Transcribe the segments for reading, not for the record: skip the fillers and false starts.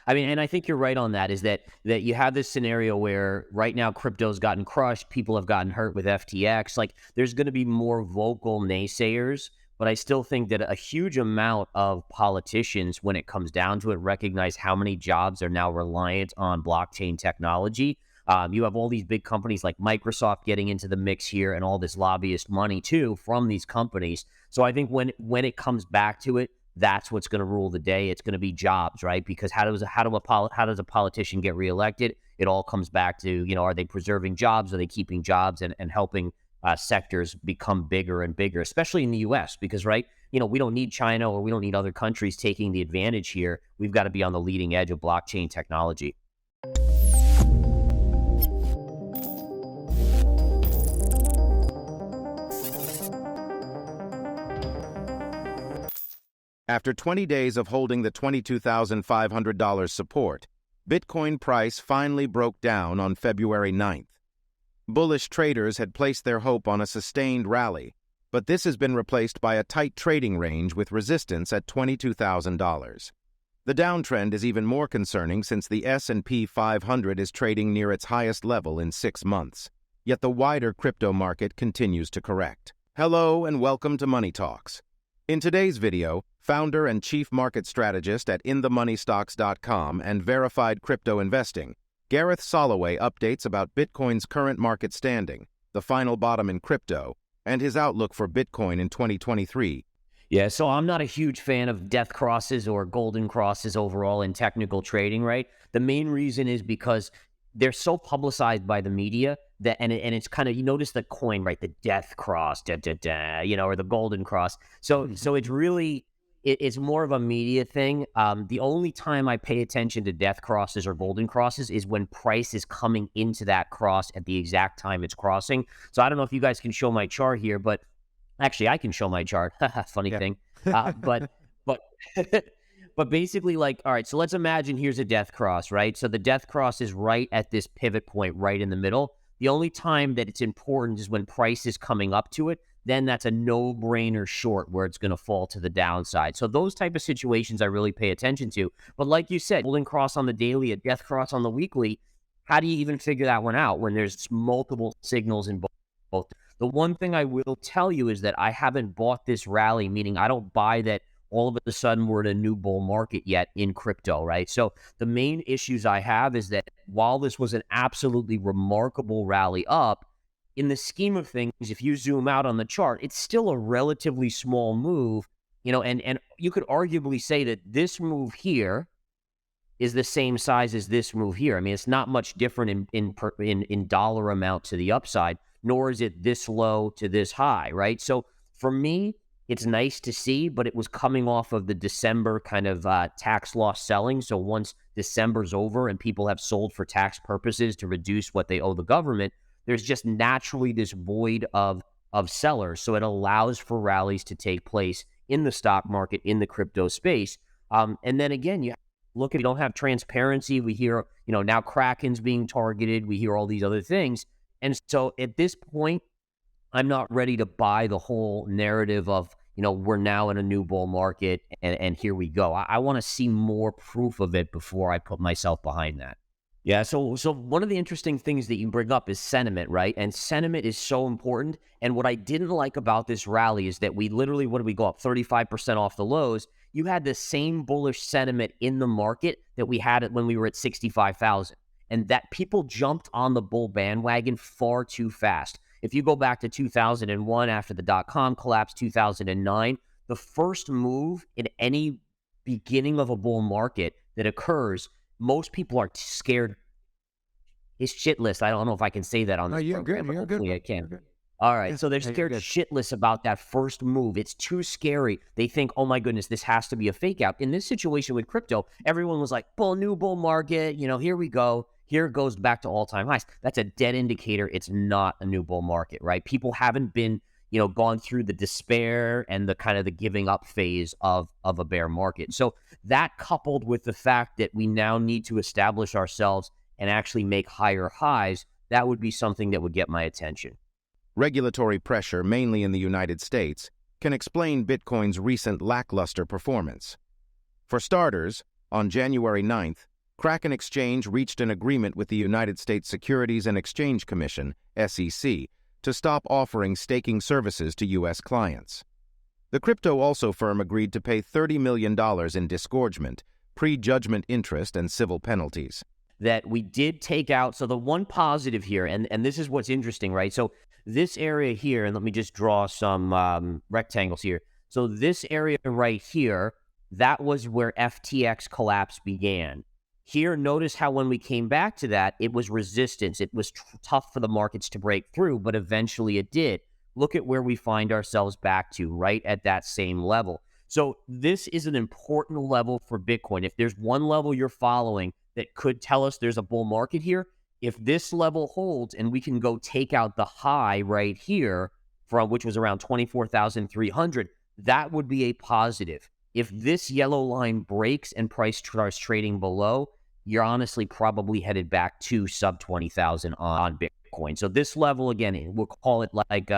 I mean, and I think you're right on that, is that you have this scenario where right now crypto's gotten crushed, people have gotten hurt with FTX. Like, there's going to be more vocal naysayers, but I still think that a huge amount of politicians, when it comes down to it, recognize how many jobs are now reliant on blockchain technology. You have all these big companies like Microsoft getting into the mix here, and all this lobbyist money too from these companies. So I think when it comes back to it, that's what's going to rule the day. It's going to be jobs, right? Because how does a politician get reelected? It all comes back to, are they preserving jobs? Are they keeping jobs and helping sectors become bigger and bigger, especially in the U.S. Because, right, we don't need China, or we don't need other countries taking the advantage here. We've got to be on the leading edge of blockchain technology. After 20 days of holding the $22,500 support, Bitcoin price finally broke down on February 9th. Bullish traders had placed their hope on a sustained rally, but this has been replaced by a tight trading range with resistance at $22,000. The downtrend is even more concerning since the S&P 500 is trading near its highest level in 6 months, yet the wider crypto market continues to correct. Hello and welcome to Money Talks. In today's video, founder and chief market strategist at InTheMoneyStocks.com and Verified Crypto Investing, Gareth Soloway updates about Bitcoin's current market standing, the final bottom in crypto, and his outlook for Bitcoin in 2023. Yeah, so I'm not a huge fan of death crosses or golden crosses overall in technical trading, right? The main reason is because they're so publicized by the media that, and it's kind of, you notice the coin, right? The death cross, or the golden cross. So it's really, it's more of a media thing. The only time I pay attention to death crosses or golden crosses is when price is coming into that cross at the exact time it's crossing. So I don't know if you guys can show my chart here, but actually I can show my chart. Funny thing. But But basically, like, all right, so let's imagine here's a death cross, right? So the death cross is right at this pivot point, right in the middle. The only time that it's important is when price is coming up to it. Then that's a no-brainer short where it's going to fall to the downside. So those type of situations I really pay attention to. But like you said, golden cross on the daily, a death cross on the weekly, how do you even figure that one out when there's multiple signals in both? The one thing I will tell you is that I haven't bought this rally, meaning I don't buy that all of a sudden we're in a new bull market yet in crypto, right? So the main issues I have is that while this was an absolutely remarkable rally up, in the scheme of things, if you zoom out on the chart, it's still a relatively small move, and you could arguably say that this move here is the same size as this move here. I mean, it's not much different in dollar amount to the upside, nor is it this low to this high, right? So for me, it's nice to see, but it was coming off of the December kind of tax loss selling. So once December's over and people have sold for tax purposes to reduce what they owe the government, there's just naturally this void of sellers. So it allows for rallies to take place in the stock market, in the crypto space. And then again, you don't have transparency. We hear, now Kraken's being targeted. We hear all these other things. And so at this point, I'm not ready to buy the whole narrative of, we're now in a new bull market and here we go. I want to see more proof of it before I put myself behind that. Yeah, so one of the interesting things that you bring up is sentiment, right? And sentiment is so important. And what I didn't like about this rally is that we literally, what did we go up? 35% off the lows. You had the same bullish sentiment in the market that we had it when we were at 65,000. And that people jumped on the bull bandwagon far too fast. If you go back to 2001 after the dot-com collapse, 2009, the first move in any beginning of a bull market that occurs, most people are scared. It's shitless. I don't know if I can say that on this program, but hopefully I can. All right, so they're scared shitless about that first move. It's too scary. They think, oh my goodness, this has to be a fake out. In this situation with crypto, everyone was like, new bull market, here we go. Here it goes back to all-time highs. That's a dead indicator it's not a new bull market, right? People haven't been, gone through the despair and the kind of the giving up phase of a bear market. So that coupled with the fact that we now need to establish ourselves and actually make higher highs, that would be something that would get my attention. Regulatory pressure, mainly in the United States, can explain Bitcoin's recent lackluster performance. For starters, on January 9th, Kraken Exchange reached an agreement with the United States Securities and Exchange Commission, SEC, to stop offering staking services to U.S. clients. The crypto also firm agreed to pay $30 million in disgorgement, pre-judgment interest, and civil penalties. That we did take out, so the one positive here, and this is what's interesting, right? So this area here, and let me just draw some rectangles here. So this area right here, that was where FTX collapse began. Here, notice how when we came back to that, it was resistance. It was tough for the markets to break through, but eventually it did. Look at where we find ourselves back to, right at that same level. So this is an important level for Bitcoin. If there's one level you're following that could tell us there's a bull market here, if this level holds and we can go take out the high right here, from which was around 24,300, that would be a positive. If this yellow line breaks and price starts trading below, you're honestly probably headed back to sub 20,000 on Bitcoin. So this level, again, we'll call it like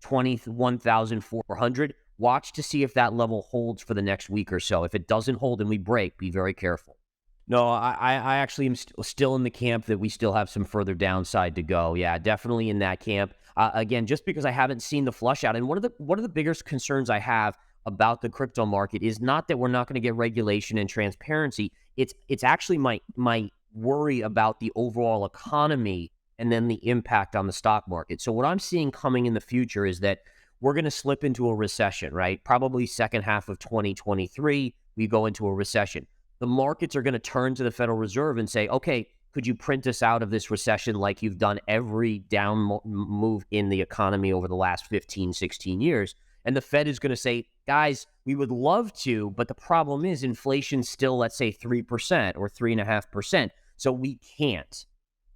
21,400. Watch to see if that level holds for the next week or so. If it doesn't hold and we break, be very careful. No, I actually am still in the camp that we still have some further downside to go. Yeah, definitely in that camp. Again, just because I haven't seen the flush out. And one of the biggest concerns I have about the crypto market is not that we're not going to get regulation and transparency. It's actually my worry about the overall economy and then the impact on the stock market. So what I'm seeing coming in the future is that we're going to slip into a recession, right? Probably second half of 2023, we go into a recession. The markets are going to turn to the Federal Reserve and say, okay, could you print us out of this recession like you've done every down move in the economy over the last 15, 16 years? And the Fed is going to say, guys, we would love to, but the problem is inflation's still, let's say, 3% or 3.5%. So we can't.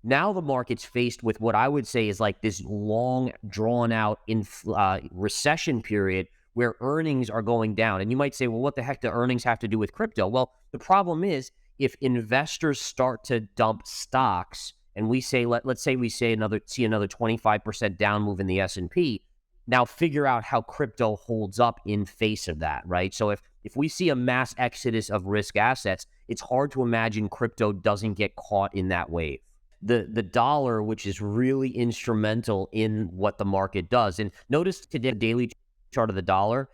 Now the market's faced with what I would say is like this long, drawn-out recession period where earnings are going down. And you might say, well, what the heck do earnings have to do with crypto? Well, the problem is if investors start to dump stocks and we say, let's say we see another 25% down move in the S&P, now figure out how crypto holds up in face of that, right? So if we see a mass exodus of risk assets, it's hard to imagine crypto doesn't get caught in that wave. The dollar, which is really instrumental in what the market does. And notice today, the daily chart of the dollar,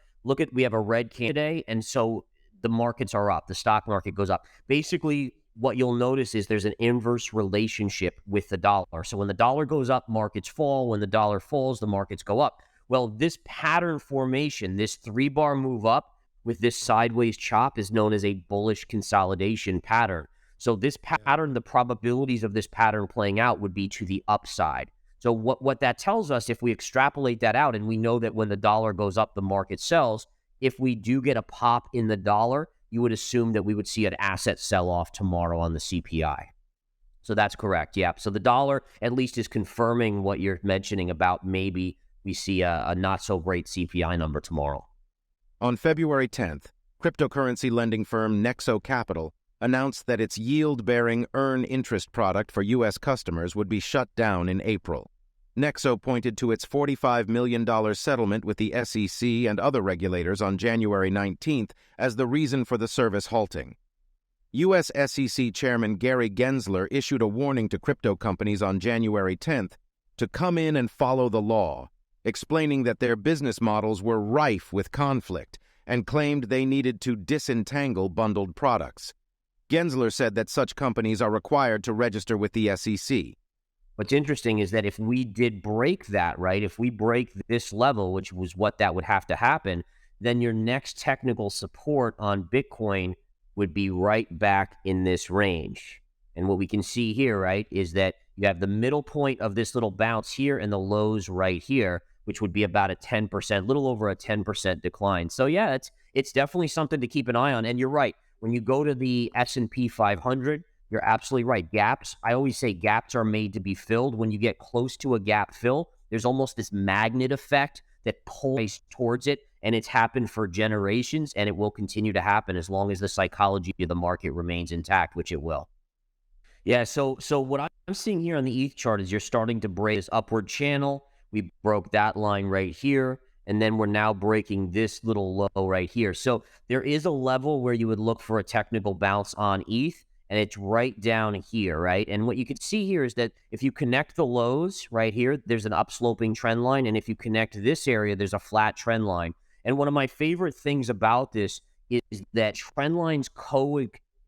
we have a red candle today, and so the markets are up. The stock market goes up. Basically, what you'll notice is there's an inverse relationship with the dollar. So when the dollar goes up, markets fall. When the dollar falls, the markets go up. Well, this pattern formation, this 3-bar move up with this sideways chop is known as a bullish consolidation pattern. So this pattern, the probabilities of this pattern playing out would be to the upside. So what that tells us, if we extrapolate that out, and we know that when the dollar goes up, the market sells, if we do get a pop in the dollar, you would assume that we would see an asset sell-off tomorrow on the CPI. So that's correct, yeah. So the dollar at least is confirming what you're mentioning about maybe we see a not-so-great CPI number tomorrow. On February 10th, cryptocurrency lending firm Nexo Capital announced that its yield-bearing earn interest product for U.S. customers would be shut down in April. Nexo pointed to its $45 million settlement with the SEC and other regulators on January 19th as the reason for the service halting. U.S. SEC Chairman Gary Gensler issued a warning to crypto companies on January 10th to come in and follow the law, explaining that their business models were rife with conflict and claimed they needed to disentangle bundled products. Gensler said that such companies are required to register with the SEC. What's interesting is that if we did break that, right, if we break this level, which was what that would have to happen, then your next technical support on Bitcoin would be right back in this range. And what we can see here, right, is that you have the middle point of this little bounce here and the lows right here, which would be about a 10%, little over a 10% decline. So yeah, it's definitely something to keep an eye on. And you're right. When you go to the S&P 500, you're absolutely right. Gaps, I always say gaps are made to be filled. When you get close to a gap fill, there's almost this magnet effect that pulls towards it, and it's happened for generations, and it will continue to happen as long as the psychology of the market remains intact, which it will. Yeah, so what I'm seeing here on the ETH chart is you're starting to break this upward channel. We broke that line right here. And then we're now breaking this little low right here. So there is a level where you would look for a technical bounce on ETH. and it's right down here, right? And what you can see here is that if you connect the lows right here, there's an upsloping trend line, and if you connect this area, there's a flat trend line. And one of my favorite things about this is that trend lines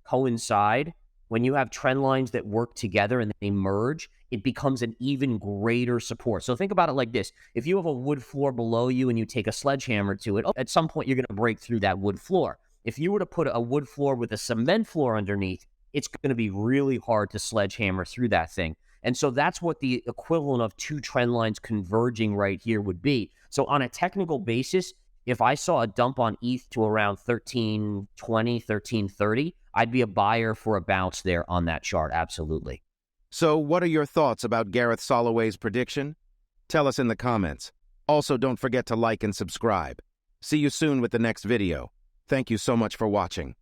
coincide. When you have trend lines that work together and they merge, it becomes an even greater support. So think about it like this. If you have a wood floor below you and you take a sledgehammer to it, at some point you're going to break through that wood floor. If you were to put a wood floor with a cement floor underneath, it's going to be really hard to sledgehammer through that thing. And so that's what the equivalent of two trend lines converging right here would be. So on a technical basis, if I saw a dump on ETH to around 1320, 1330, I'd be a buyer for a bounce there on that chart, absolutely. So what are your thoughts about Gareth Soloway's prediction? Tell us in the comments. Also, don't forget to like and subscribe. See you soon with the next video. Thank you so much for watching.